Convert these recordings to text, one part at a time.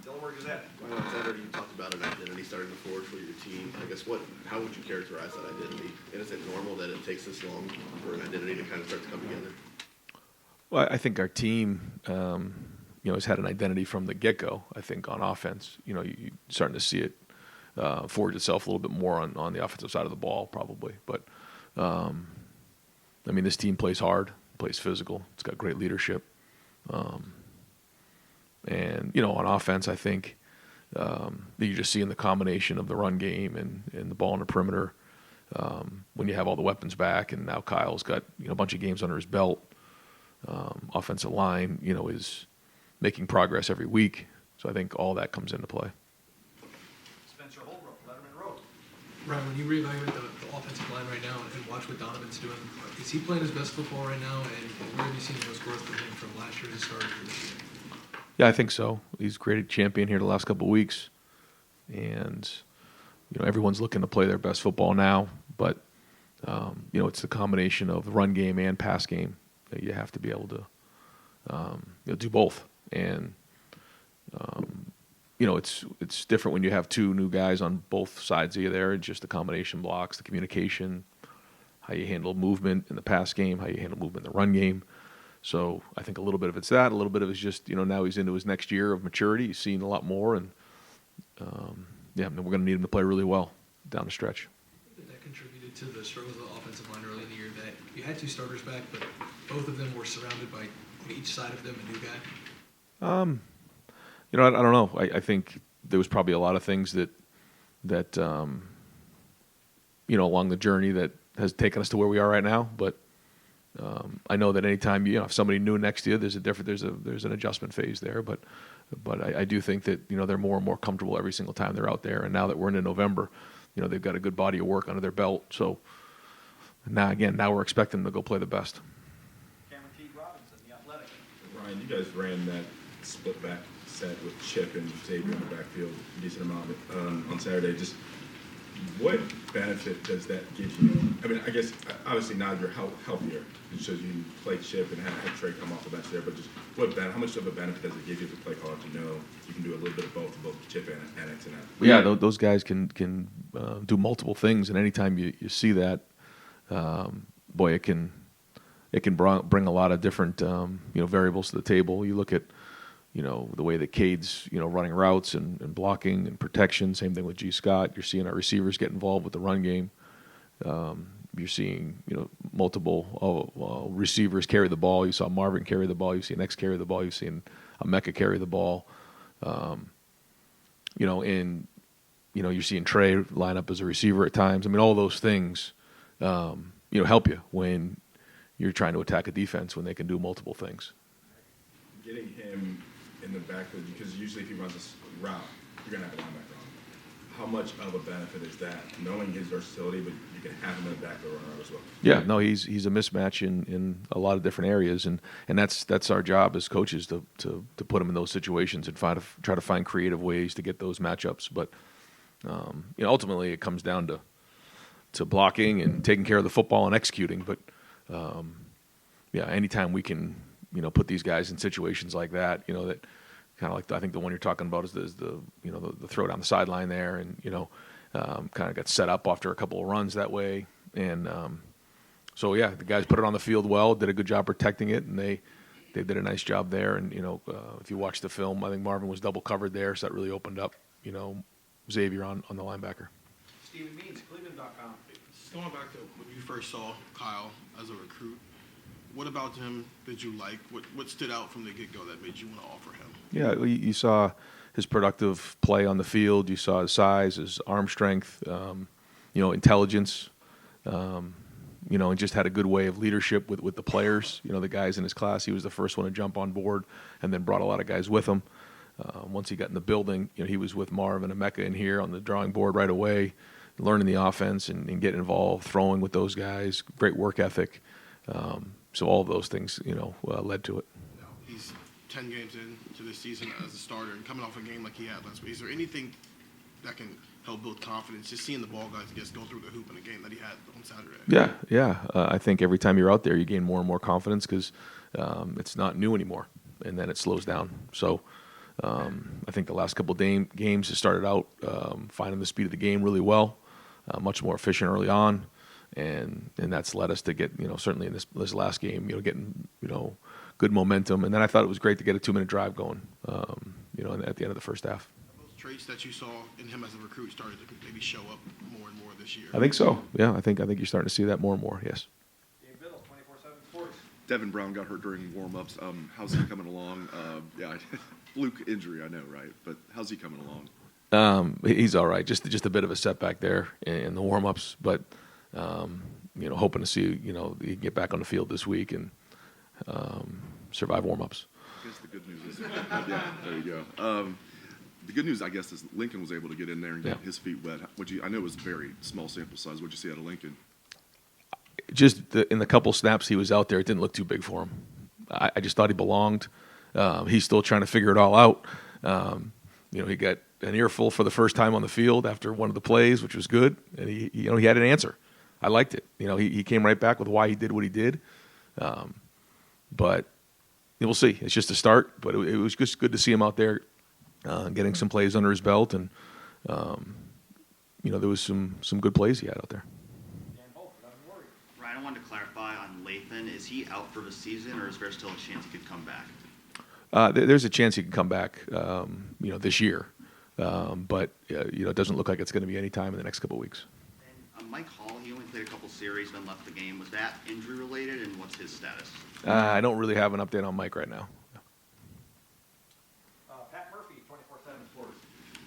Delaware Gazette. Right on Saturday, you talked about an identity starting to forge for your team. I guess how would you characterize that identity? And is it normal that it takes this long for an identity to kind of start to come together? Well, I think our team, has had an identity from the get-go. I think on offense, you're starting to see it forge itself a little bit more on the offensive side of the ball, probably. But this team plays hard, plays physical. It's got great leadership. And on offense, I think that you just see in the combination of the run game and the ball in the perimeter when you have all the weapons back, and now Kyle's got a bunch of games under his belt. Offensive line, is making progress every week. So I think all that comes into play. Spencer Holbrook, Letterman Road. Ryan, when you reevaluate the offensive line right now and watch what Donovan's doing, is he playing his best football right now? And where have you seen the most growth from him from last year to start for this year? Yeah, I think so. He's created champion here the last couple of weeks. And, everyone's looking to play their best football now. But, it's the combination of the run game and pass game that you have to be able to do both. And, it's different when you have two new guys on both sides of you there. Just the combination blocks, the communication, how you handle movement in the pass game, how you handle movement in the run game. So I think a little bit of it's that. A little bit of it's just, now he's into his next year of maturity. He's seen a lot more. And, we're going to need him to play really well down the stretch. That contributed to the struggles of the offensive line early in the year, that you had two starters back, but both of them were surrounded by each side of them a new guy. I don't know. I think there was probably a lot of things that along the journey that has taken us to where we are right now. But I know that anytime if somebody new next to you, there's an adjustment phase there. But I do think that they're more and more comfortable every single time they're out there. And now that we're into November, they've got a good body of work under their belt. So now we're expecting them to go play the best. Cameron T. Robinson, The Athletic. Ryan, you guys ran that split back set with Chip and Xavier in the backfield a decent amount on Saturday. Just what benefit does that give you? I mean, I guess obviously now you're healthier. It shows you play Chip and have Trey come off the bench there. But just how much of a benefit does it give you as a play caller to know you can do a little bit of both Chip and X and F? Yeah, those guys can do multiple things, and anytime you see that, it can bring a lot of different variables to the table. You look at the way that Cade's running routes and blocking and protection. Same thing with G. Scott. You're seeing our receivers get involved with the run game. You're seeing multiple receivers carry the ball. You saw Marvin carry the ball. You've seen X carry the ball. You've seen Mecca carry the ball. And you're seeing Trey line up as a receiver at times. I mean, all those things help you when you're trying to attack a defense when they can do multiple things. Getting him in the backfield, because usually if he runs a route, you're going to have a linebacker on. How much of a benefit is that, knowing his versatility, but you can have him in the backfield runner as well? Yeah, no, he's a mismatch in a lot of different areas, and that's our job as coaches to put him in those situations and try to find creative ways to get those matchups. But ultimately it comes down to blocking and taking care of the football and executing. But anytime we can put these guys in situations like that, that kind of like I think the one you're talking about is the throw down the sideline there, and kind of got set up after a couple of runs that way, and the guys put it on the field well, did a good job protecting it, and they did a nice job there. And if you watch the film, I think Marvin was double covered there, so that really opened up Xavier on the linebacker. Stephen Means, Cleveland.com. Just going back to when you first saw Kyle as a recruit, what about him did you like? What stood out from the get-go that made you want to offer him? Yeah, you saw his productive play on the field. You saw his size, his arm strength, intelligence, and just had a good way of leadership with the players. The guys in his class, he was the first one to jump on board and then brought a lot of guys with him. Once he got in the building, he was with Marv and Emeka in here on the drawing board right away, learning the offense and getting involved, throwing with those guys, great work ethic. So all of those things, led to it. He's 10 games into this season as a starter and coming off a game like he had last week. Is there anything that can help build confidence, just seeing the ball guys just go through the hoop in a game that he had on Saturday? Yeah. I think every time you're out there, you gain more and more confidence because it's not new anymore, and then it slows down. So I think the last couple of games has started out finding the speed of the game really well, much more efficient early on, and that's led us to get, certainly in this last game, getting, good momentum. And then I thought it was great to get a 2-minute drive going, at the end of the first half. Those traits that you saw in him as a recruit started to maybe show up more and more this year. I think so. Yeah, I think you're starting to see that more and more. Yes. Dave Biddle, 24/7 Sports. Devin Brown got hurt during warm-ups. How's he coming along? Fluke injury, I know, right? But how's he coming along? He's all right. Just a bit of a setback there in the warm-ups, but hoping to see he can get back on the field this week and survive warm-ups. I guess the good news is, yeah, there you go. The good news, I guess, is Lincoln was able to get in there and get his feet wet. I know it was a very small sample size. What'd you see out of Lincoln? Just in the couple snaps he was out there, it didn't look too big for him. I just thought he belonged. He's still trying to figure it all out. He got an earful for the first time on the field after one of the plays, which was good, and he had an answer. I liked it. He came right back with why he did what he did. But we'll see. It's just a start, but it was just good to see him out there getting some plays under his belt, and there was some good plays he had out there. Dan Holt, 11 Warriors. Ryan, I wanted to clarify on Lathan. Is he out for the season, or is there still a chance he could come back? There's a chance he can come back, this year, but it doesn't look like it's going to be any time in the next couple of weeks. And Mike Hall, he only played a couple series, then left the game. Was that injury related, and what's his status? I don't really have an update on Mike right now. Pat Murphy, 24/7 Sports.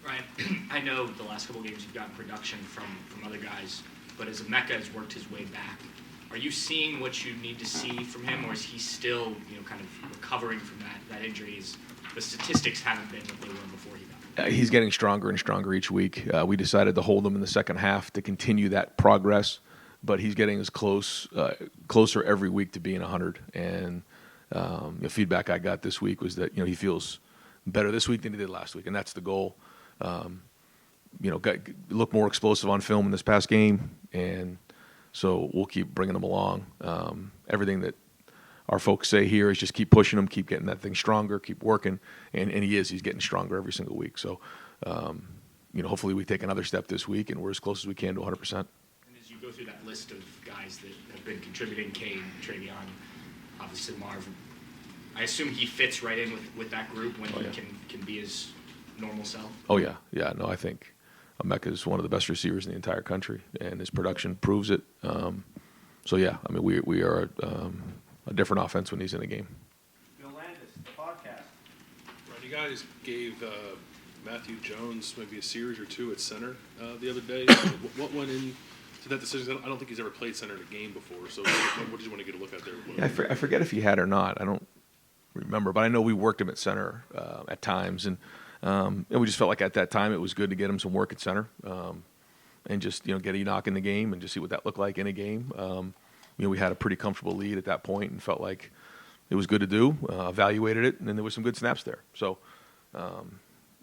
Ryan, I know the last couple games you've gotten production from other guys, but as Emeka has worked his way back, are you seeing what you need to see from him, or is he still, kind of recovering from that injury? The statistics haven't been what they were before he got. He's getting stronger and stronger each week. We decided to hold him in the second half to continue that progress, but he's getting as closer every week to being 100. And the feedback I got this week was that he feels better this week than he did last week, and that's the goal. Look more explosive on film in this past game, and so we'll keep bringing him along. Everything that our folks say here is just keep pushing him, keep getting that thing stronger, keep working, and he's getting stronger every single week. So, hopefully we take another step this week, and we're as close as we can to 100%. And as you go through that list of guys that have been contributing, Kane, Travion, obviously Marv, I assume he fits right in with that group when he can be his normal self? Oh, yeah. Yeah, no, I think Emeka is one of the best receivers in the entire country, and his production proves it. We are a different offense when he's in the game. Bill Landis, the podcast. Right, you guys gave Matthew Jones maybe a series or two at center the other day. What went into that decision? I don't think he's ever played center in a game before, so what did you want to get a look at there? Yeah, I forget if he had or not. I don't remember, but I know we worked him at center at times, and we just felt like at that time it was good to get him some work at center and just get a knock in the game and just see what that looked like in a game. We had a pretty comfortable lead at that point and felt like it was good to do. Evaluated it, and then there were some good snaps there. So,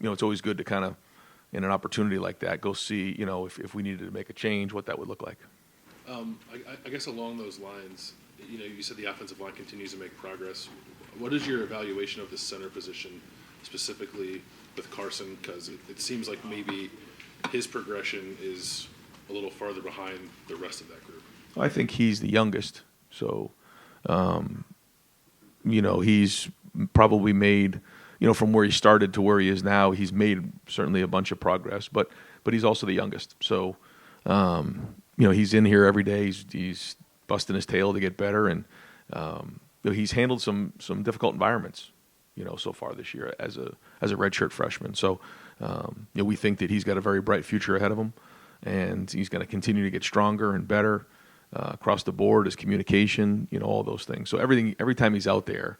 it's always good to kind of, in an opportunity like that, go see, if we needed to make a change, what that would look like. I guess along those lines, you said the offensive line continues to make progress. What is your evaluation of the center position, specifically with Carson? Because it seems like maybe his progression is a little farther behind the rest of that group. I think he's the youngest, so he's probably made, from where he started to where he is now, he's made certainly a bunch of progress. But he's also the youngest, so he's in here every day. He's busting his tail to get better, and he's handled some difficult environments, so far this year as a redshirt freshman. So we think that he's got a very bright future ahead of him, and he's going to continue to get stronger and better. Across the board, his communication, all those things. So every time he's out there,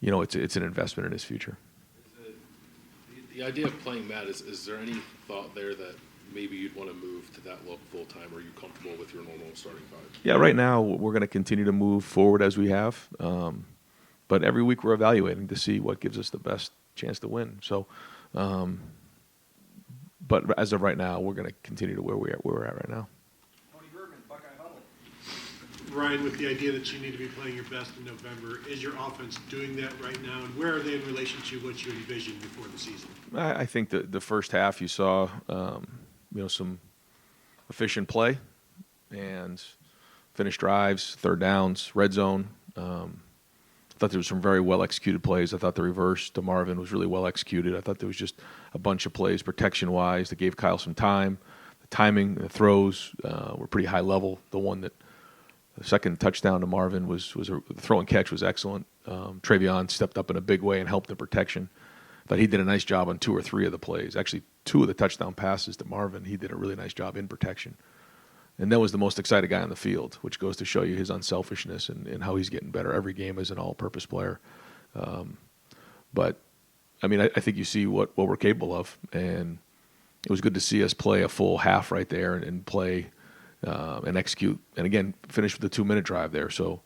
it's an investment in his future. The idea of playing Matt, is there any thought there that maybe you'd want to move to that look full time? Or are you comfortable with your normal starting five? Yeah, right now we're going to continue to move forward as we have, but every week we're evaluating to see what gives us the best chance to win. So, but as of right now, we're going to continue to where we're at right now. Brian, with the idea that you need to be playing your best in November, is your offense doing that right now? And where are they in relation to what you envisioned before the season? I think the first half you saw, some efficient play and finished drives, third downs, red zone. I thought there was some very well executed plays. I thought the reverse to Marvin was really well executed. I thought there was just a bunch of plays protection wise that gave Kyle some time. The timing, the throws were pretty high level. The second touchdown to Marvin was the throw and catch was excellent. Travion stepped up in a big way and helped in protection. But he did a nice job on 2 or 3 of the plays. Actually, 2 of the touchdown passes to Marvin, he did a really nice job in protection. And that was the most excited guy on the field, which goes to show you his unselfishness and how he's getting better every game as an all-purpose player. But, I think you see what we're capable of. And it was good to see us play a full half right there and play and execute. And, again, finish with a 2-minute drive there. So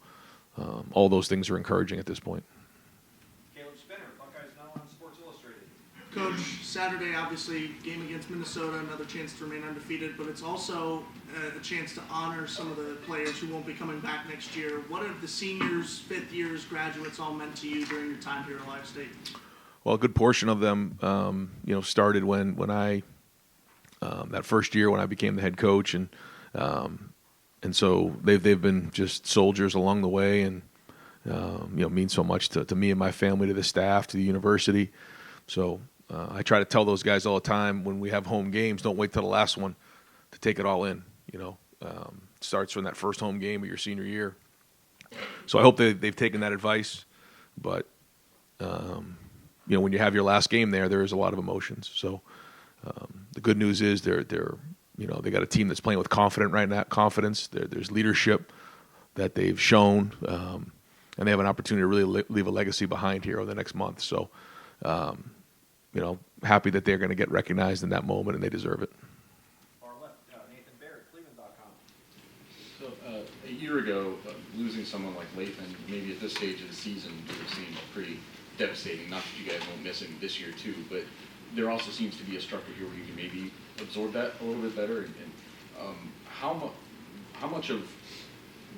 all those things are encouraging at this point. Coach, Saturday, obviously, game against Minnesota, another chance to remain undefeated, but it's also a chance to honor some of the players who won't be coming back next year. What have the seniors, fifth years, graduates all meant to you during your time here at Ohio State? Well, a good portion of them, started when I that first year when I became the head coach, and so they've been just soldiers along the way, and mean so much to me and my family, to the staff, to the university. So I try to tell those guys all the time when we have home games, don't wait till the last one to take it all in. Starts from that first home game of your senior year. So I hope they've taken that advice. But when you have your last game there is a lot of emotions. So the good news is they got a team that's playing with confidence. There's leadership that they've shown, and they have an opportunity to really leave a legacy behind here over the next month. So. Happy that they're going to get recognized in that moment, and they deserve it. Far left, Nathan Barrett, Cleveland.com. So a year ago, losing someone like Lathan, maybe at this stage of the season, would have seemed pretty devastating. Not that you guys won't miss him this year too, but there also seems to be a structure here where you can maybe absorb that a little bit better. And how much of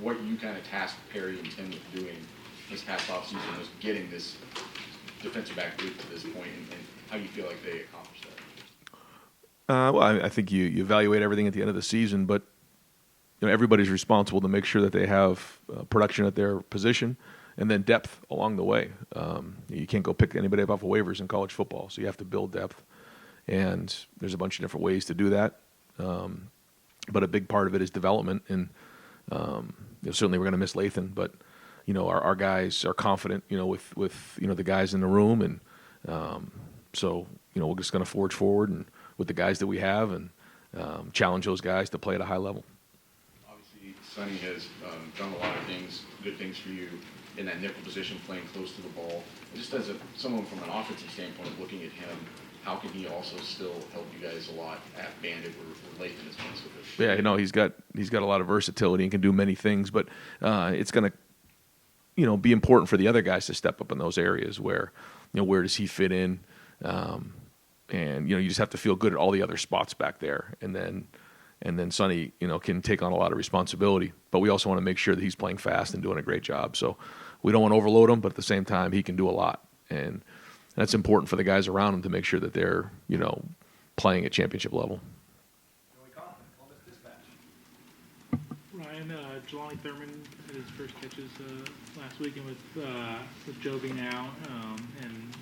what you kind of tasked Perry and Tim with doing this past offseason was getting this defensive back group to this point, and how you feel like they accomplished that? I think you evaluate everything at the end of the season, but everybody's responsible to make sure that they have production at their position and then depth along the way. You can't go pick anybody up off of waivers in college football, so you have to build depth, and there's a bunch of different ways to do that. But a big part of it is development, and certainly we're going to miss Lathan, but our guys are confident, with the guys in the room, and so we're just going to forge forward and with the guys that we have, and challenge those guys to play at a high level. Obviously, Sonny has done a lot of things, good things for you in that nickel position, playing close to the ball. Just as someone from an offensive standpoint, looking at him, how can he also still help you guys a lot at Bandit where Lathan is playing so good? Yeah, he's got a lot of versatility and can do many things, but it's going to be important for the other guys to step up in those areas where where does he fit in, and you just have to feel good at all the other spots back there, and then Sonny can take on a lot of responsibility, but we also want to make sure that he's playing fast and doing a great job. So we don't want to overload him, but at the same time he can do a lot, and that's important for the guys around him to make sure that they're playing at championship level. Ryan, Jelani Thurman had his first catches last weekend with Joby now, and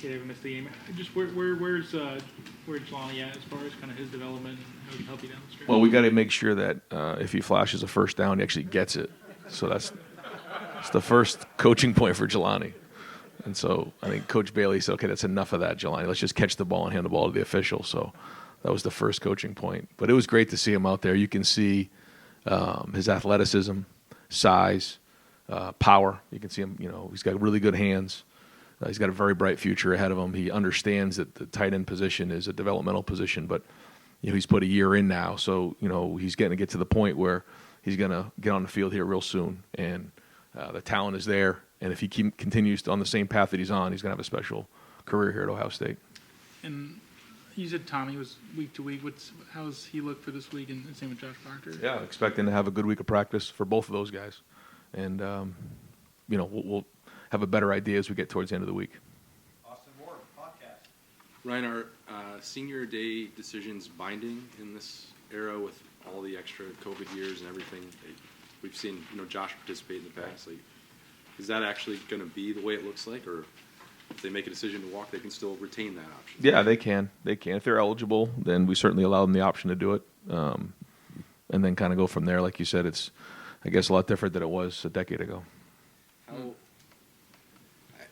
he never missed the game. Just where's Jelani at as far as kind of his development and how he can help you down the stretch? Well, we got to make sure that if he flashes a first down, he actually gets it. So that's the first coaching point for Jelani. And so I think Coach Bailey said, okay, that's enough of that, Jelani. Let's just catch the ball and hand the ball to the official. So that was the first coaching point. But it was great to see him out there. You can see his athleticism, size, power. You can see him, he's got really good hands. He's got a very bright future ahead of him. He understands that the tight end position is a developmental position, but he's put a year in now. So, he's going to get to the point where he's going to get on the field here real soon. And the talent is there. And if he continues on the same path that he's on, he's going to have a special career here at Ohio State. And You said Tommy was week to week. How's he look for this week, and same with Josh Proctor? Yeah, expecting to have a good week of practice for both of those guys, and we'll have a better idea as we get towards the end of the week. Austin Ward, podcast. Ryan, are senior day decisions binding in this era with all the extra COVID years and everything? We've seen Josh participate in the past. Like, is that actually going to be the way it looks like, or if they make a decision to walk, they can still retain that option? Yeah, they can. If they're eligible, then we certainly allow them the option to do it, and then kind of go from there. Like you said, it's, I guess, a lot different than it was a decade ago.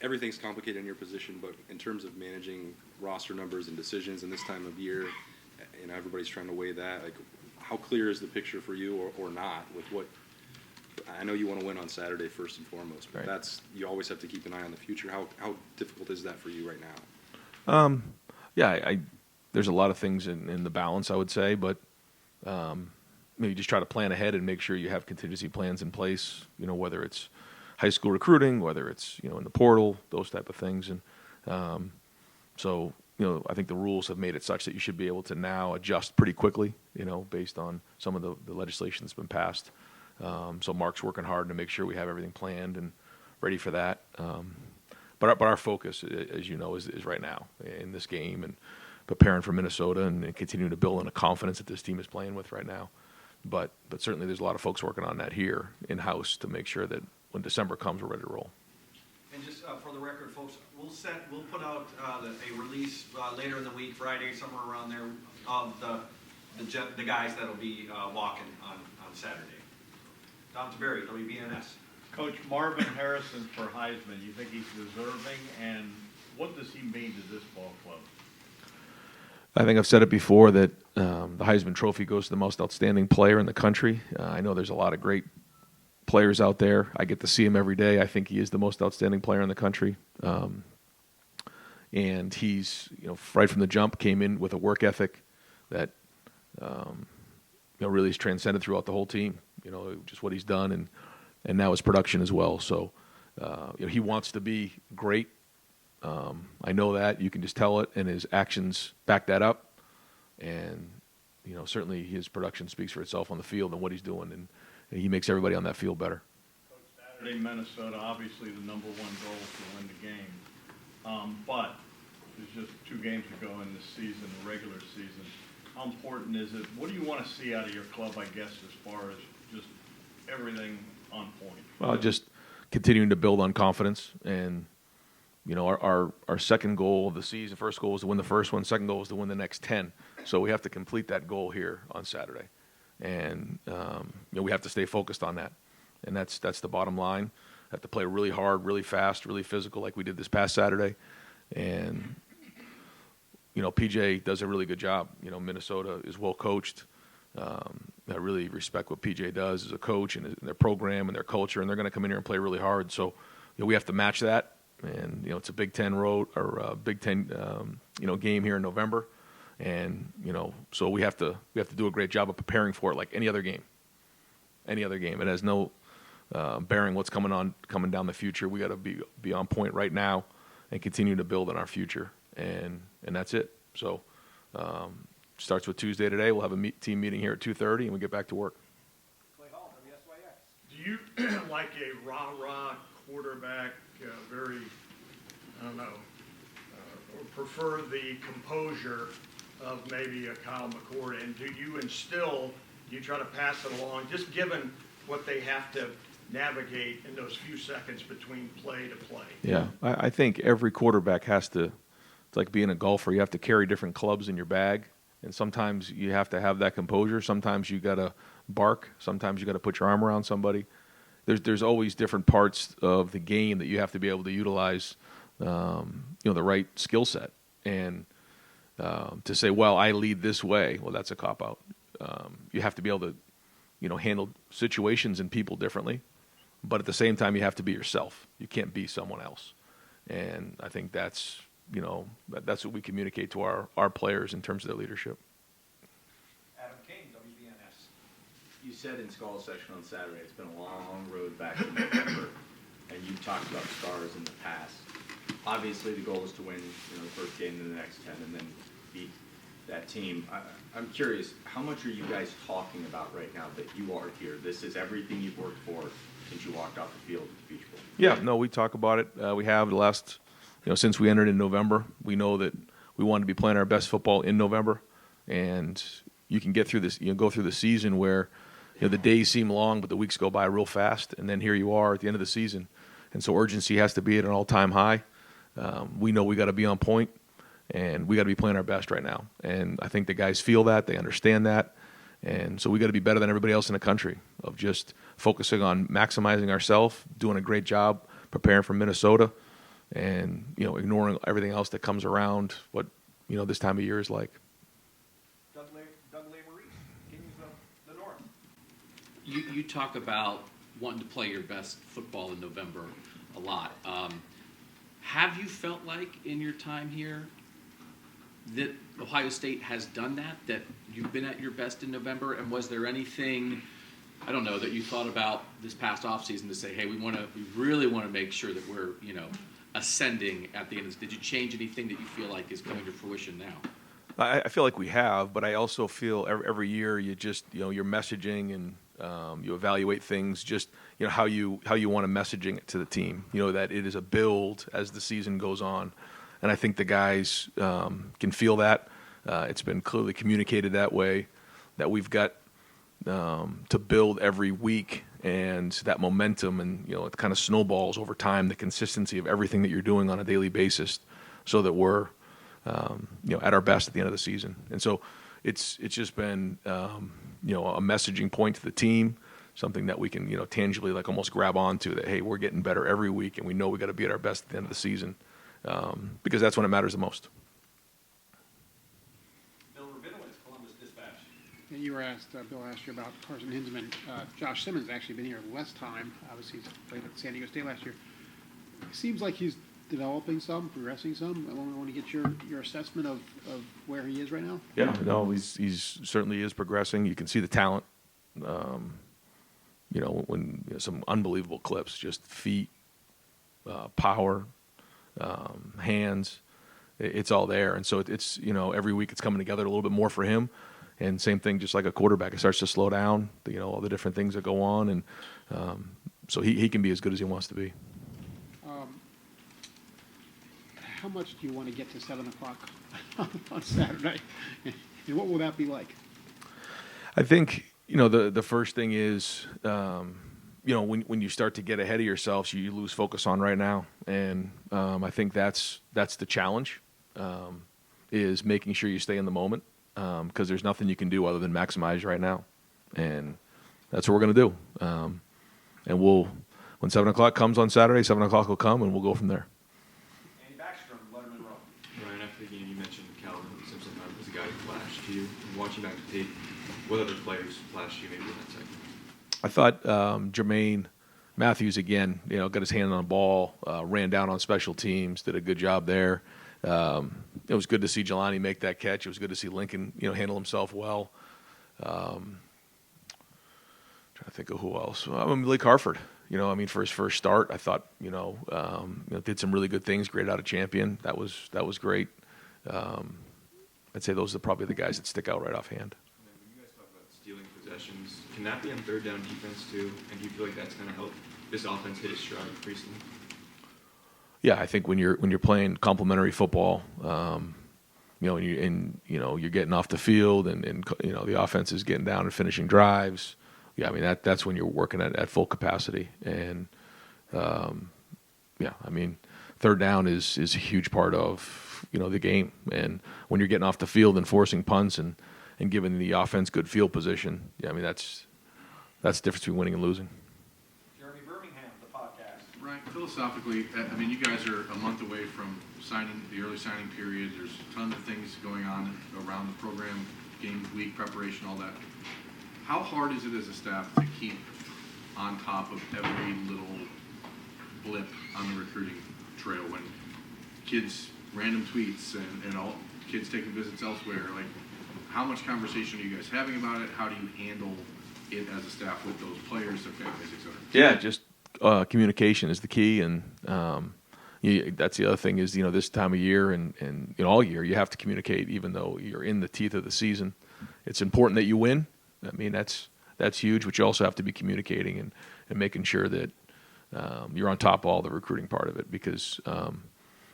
Everything's complicated in your position, but in terms of managing roster numbers and decisions in this time of year, everybody's trying to weigh that. Like, how clear is the picture for you, or not? With what I know, you want to win on Saturday first and foremost, but Right. you always have to keep an eye on the future. How difficult is that for you right now? Yeah, there's a lot of things in the balance, I would say, but maybe just try to plan ahead and make sure you have contingency plans in place. Whether it's high school recruiting, whether it's in the portal, those type of things, and so I think the rules have made it such that you should be able to now adjust pretty quickly, based on some of the legislation that's been passed. So Mark's working hard to make sure we have everything planned and ready for that. But our focus, as you know, is right now in this game and preparing for Minnesota and continuing to build on the confidence that this team is playing with right now. But certainly there's a lot of folks working on that here in-house to make sure that when December comes, we're ready to roll. And just for the record, folks, we'll put out a release later in the week, Friday, somewhere around there, of the guys that'll be walking on Saturday. Tom Taberry, WBNS. Coach, Marvin Harrison for Heisman, you think he's deserving, and what does he mean to this ball club? I think I've said it before that the Heisman Trophy goes to the most outstanding player in the country. I know there's a lot of great players out there. I get to see him every day. I think he is the most outstanding player in the country. And he's, right from the jump, came in with a work ethic that, really is transcended throughout the whole team. Just what he's done and now his production as well. So, he wants to be great. I know that. You can just tell it, and his actions back that up. And, certainly his production speaks for itself on the field and what he's doing, and he makes everybody on that field better. Coach, Saturday, Minnesota, obviously the number one goal is to win the game. But there's just 2 games to go in this season, the regular season. How important is it? What do you want to see out of your club, I guess, as far as just everything on point? Well, just continuing to build on confidence. And, our second goal of the season, first goal was to win the first one, second goal was to win the next 10. So we have to complete that goal here on Saturday. And, we have to stay focused on that. And that's the bottom line. Have to play really hard, really fast, really physical like we did this past Saturday. And, PJ does a really good job. Minnesota is well coached. I really respect what PJ does as a coach and their program and their culture, and they're going to come in here and play really hard. So, we have to match that. And, it's a Big Ten road or a Big Ten, game here in November. And, so we have to do a great job of preparing for it like any other game. Any other game. It has no bearing what's coming down the future. We got to be on point right now and continue to build on our future. And that's it. So, starts with Tuesday today. We'll have a team meeting here at 2:30, and we get back to work. Clay Hall, WSYX. Do you like a rah-rah quarterback, very, I don't know, or prefer the composure of maybe a Kyle McCord? And do you try to pass it along, just given what they have to navigate in those few seconds between play to play? Yeah, I think every quarterback has to, it's like being a golfer, you have to carry different clubs in your bag. And sometimes you have to have that composure. Sometimes you got to bark. Sometimes you got to put your arm around somebody. There's always different parts of the game that you have to be able to utilize, the right skill set. And to say, well, I lead this way, well, that's a cop-out. You have to be able to, handle situations and people differently. But at the same time, you have to be yourself. You can't be someone else. And I think that's what we communicate to our players in terms of their leadership. Adam King, WBNS. You said in Skull Section on Saturday, it's been a long road back to November, and you talked about stars in the past. Obviously, the goal is to win, the first game and the next 10, and then beat that team. I'm curious, how much are you guys talking about right now that you are here? This is everything you've worked for since you walked off the field at the Beach Bowl. Yeah, no, we talk about it. We have the last, since we entered in November. We know that we want to be playing our best football in November, and you can get through this. Go through the season where the days seem long, but the weeks go by real fast, and then here you are at the end of the season, and so urgency has to be at an all-time high. We know we got to be on point, and we got to be playing our best right now. And I think the guys feel that, they understand that, and so we got to be better than everybody else in the country of just focusing on maximizing ourselves, doing a great job preparing for Minnesota, and ignoring everything else that comes around what this time of year is like. Doug Maurice, Kings of the North. You talk about wanting to play your best football in November a lot. Have you felt like in your time here that Ohio State has done that you've been at your best in November? And was there anything, I don't know, that you thought about this past offseason to say, hey, we really want to make sure that we're, ascending at the end of this? Did you change anything that you feel like is coming to fruition now? I feel like we have, but I also feel every year you just your messaging and you evaluate things just how you want to messaging it to the team. That it is a build as the season goes on, and I think the guys can feel that. It's been clearly communicated that way, that we've got to build every week, and that momentum, and it kind of snowballs over time. The consistency of everything that you're doing on a daily basis, so that we're at our best at the end of the season. And so it's just been a messaging point to the team, something that we can tangibly almost grab onto, that hey, we're getting better every week, and we know we got to be at our best at the end of the season, because that's when it matters the most. Bill Rabinowitz, Columbus Dispatch. You were asked, Bill asked you about Carson Hinsman. Josh Simmons has actually been here less time. Obviously, he's played at San Diego State last year. It seems like he's developing some, progressing some. I want to get your assessment of where he is right now. Yeah, no, he's certainly is progressing. You can see the talent. When some unbelievable clips, just feet, power, hands. It's all there, and so it's every week it's coming together a little bit more for him. And same thing, just like a quarterback, it starts to slow down. All the different things that go on, and so he can be as good as he wants to be. How much do you want to get to 7 o'clock on Saturday? And what will that be like? I think, the first thing is, when you start to get ahead of yourselves, you lose focus on right now. And I think that's the challenge, is making sure you stay in the moment, because there's nothing you can do other than maximize right now. And that's what we're going to do. And when 7 o'clock comes on Saturday, 7 o'clock will come, and we'll go from there. Ryan, after the game, you mentioned Calvin Simpson was a guy who flashed to you. And watching back the tape, what other players flashed to you maybe in that second? I thought Jermaine Matthews, again, got his hand on the ball, ran down on special teams, did a good job there. It was good to see Jelani make that catch. It was good to see Lincoln, handle himself well. Trying to think of who else. Blake Harford. For his first start, I thought, did some really good things. Great out of champion. That was great. I'd say those are probably the guys that stick out right offhand. When you guys talk about stealing possessions, can that be on third down defense too? And do you feel like that's going to help this offense hit its stride recently? Yeah, I think when you're playing complementary football, you're getting off the field, and the offense is getting down and finishing drives. Yeah, that's when you're working at full capacity, and third down is a huge part of the game. And when you're getting off the field and forcing punts and giving the offense good field position, that's the difference between winning and losing. Jeremy Birmingham, the podcast. Right, philosophically, you guys are a month away from signing the early signing period. There's tons of things going on around the program, game week preparation, all that. How hard is it as a staff to keep on top of every little blip on the recruiting trail when kids, random tweets and all kids taking visits elsewhere? Like, how much conversation are you guys having about it? How do you handle it as a staff with those players, their families, et cetera? Yeah, just communication is the key, and that's the other thing is, this time of year and all year, you have to communicate even though you're in the teeth of the season. It's important that you win. I mean, that's huge, but you also have to be communicating and making sure that you're on top of all the recruiting part of it because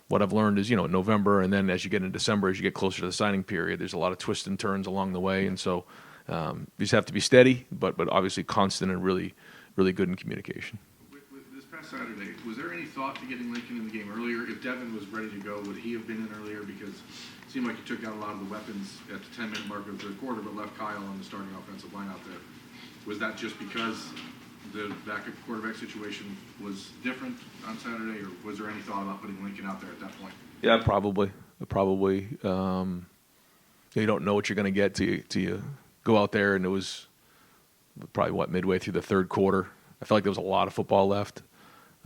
what I've learned is, in November and then as you get into December, as you get closer to the signing period, there's a lot of twists and turns along the way. And so you just have to be steady, but obviously constant and really, really good in communication. With this past Saturday, was there any thought to getting Lincoln in the game earlier? If Devin was ready to go, would he have been in earlier? Because it seemed like you took out a lot of the weapons at the 10-minute mark of the third quarter, but left Kyle on the starting offensive line out there. Was that just because the backup quarterback situation was different on Saturday, or was there any thought about putting Lincoln out there at that point? Yeah, probably. You don't know what you're going to get till you go out there, and it was probably midway through the third quarter. I felt like there was a lot of football left.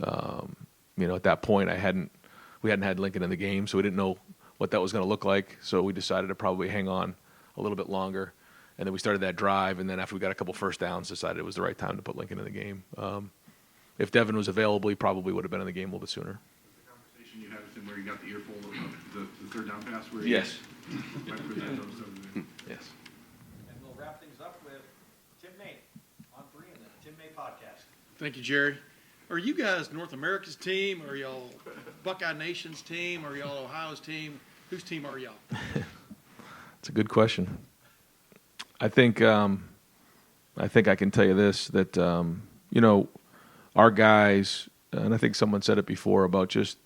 At that point, we hadn't had Lincoln in the game, so we didn't know what that was going to look like. So we decided to probably hang on a little bit longer. And then we started that drive, and then after we got a couple first downs, decided it was the right time to put Lincoln in the game. If Devin was available, he probably would have been in the game a little bit sooner. The conversation you had with him where you got the earful of the third down pass? Where Yes. Yes. And we'll wrap things up with Tim May on 3 and the Tim May podcast. Thank you, Jerry. Are you guys North America's team? Are y'all Buckeye Nation's team? Are y'all Ohio's team? Whose team are y'all? It's a good question. I think I can tell you this, that, our guys, and I think someone said it before about just,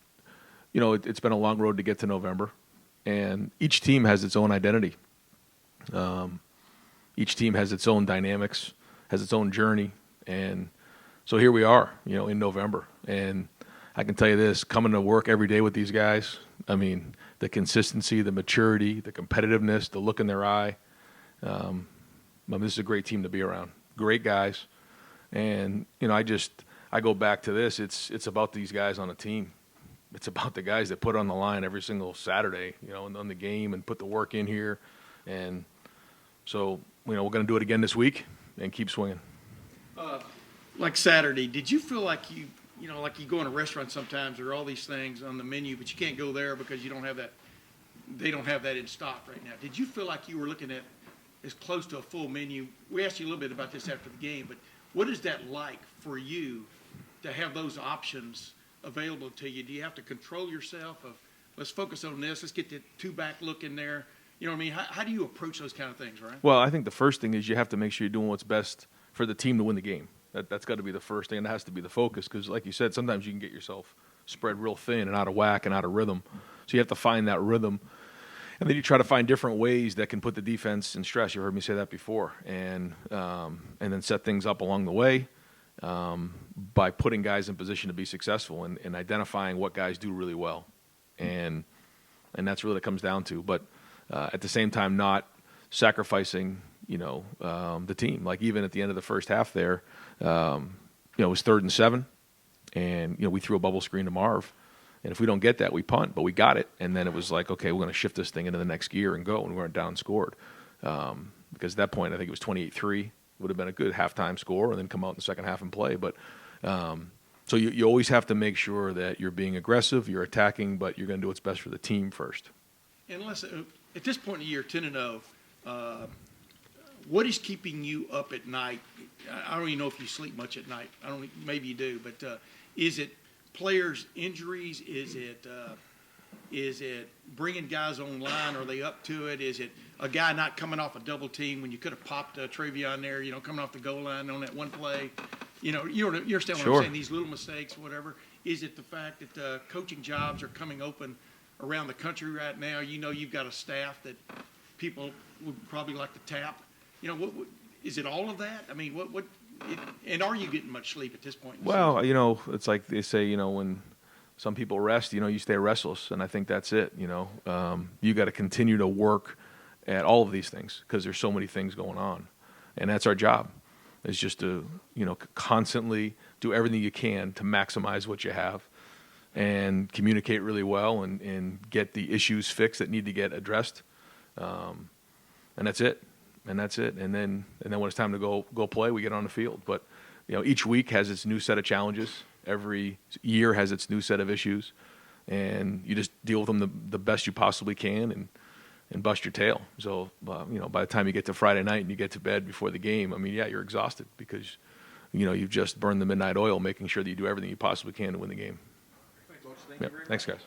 it's been a long road to get to November, and each team has its own identity. Each team has its own dynamics, has its own journey, and so here we are, in November, and I can tell you this, coming to work every day with these guys, I mean, the consistency, the maturity, the competitiveness, the look in their eye, this is a great team to be around. Great guys. And, I go back to this. It's about these guys on the team. It's about the guys that put on the line every single Saturday, on the game and put the work in here. And so, we're going to do it again this week and keep swinging. Like Saturday, did you feel like like you go in a restaurant sometimes, there are all these things on the menu, but you can't go there because you don't have that, they don't have that in stock right now. Did you feel like you were looking at as close to a full menu? We asked you a little bit about this after the game, but what is that like for you to have those options available to you? Do you have to control yourself of, let's focus on this, let's get the two-back look in there? You know what I mean? How do you approach those kind of things, right? Well, I think the first thing is you have to make sure you're doing what's best for the team to win the game. That's got to be the first thing, and it has to be the focus because, like you said, sometimes you can get yourself spread real thin and out of whack and out of rhythm. So you have to find that rhythm. And then you try to find different ways that can put the defense in stress. You heard me say that before. And then set things up along the way by putting guys in position to be successful and identifying what guys do really well. And that's really what it comes down to. But at the same time, not sacrificing, the team. Like even at the end of the first half there, it was 3rd and 7. And, we threw a bubble screen to Marv. And if we don't get that, we punt, but we got it. And then it was like, okay, we're going to shift this thing into the next gear and go. And we weren't down and scored. Because at that point, I think it was 28-3. Would have been a good halftime score and then come out in the second half and play. But so you always have to make sure that you're being aggressive, you're attacking, but you're going to do what's best for the team first. And at this point in the year, 10-0, what is keeping you up at night? I don't even know if you sleep much at night. Maybe you do, but is it players' injuries? Is it bringing guys online? Are they up to it? Is it a guy not coming off a double team when you could have popped Travion there? Coming off the goal line on that one play. You understand what I'm saying? These little mistakes, whatever. Is it the fact that coaching jobs are coming open around the country right now? You've got a staff that people would probably like to tap. What is it? All of that? I mean, what? And are you getting much sleep at this point? Well, it's like they say, when some people rest, you stay restless, and I think that's it. You got to continue to work at all of these things because there's so many things going on, and that's our job. Is just to constantly do everything you can to maximize what you have, and communicate really well, and get the issues fixed that need to get addressed, and that's it. And that's it. And then when it's time to go play, we get on the field. But each week has its new set of challenges. Every year has its new set of issues. and you just deal with them the best you possibly can and bust your tail. So, by the time you get to Friday night and you get to bed before the game, I mean, yeah, you're exhausted because, you've just burned the midnight oil making sure that you do everything you possibly can to win the game. Coach, thank Yep. Thanks, guys.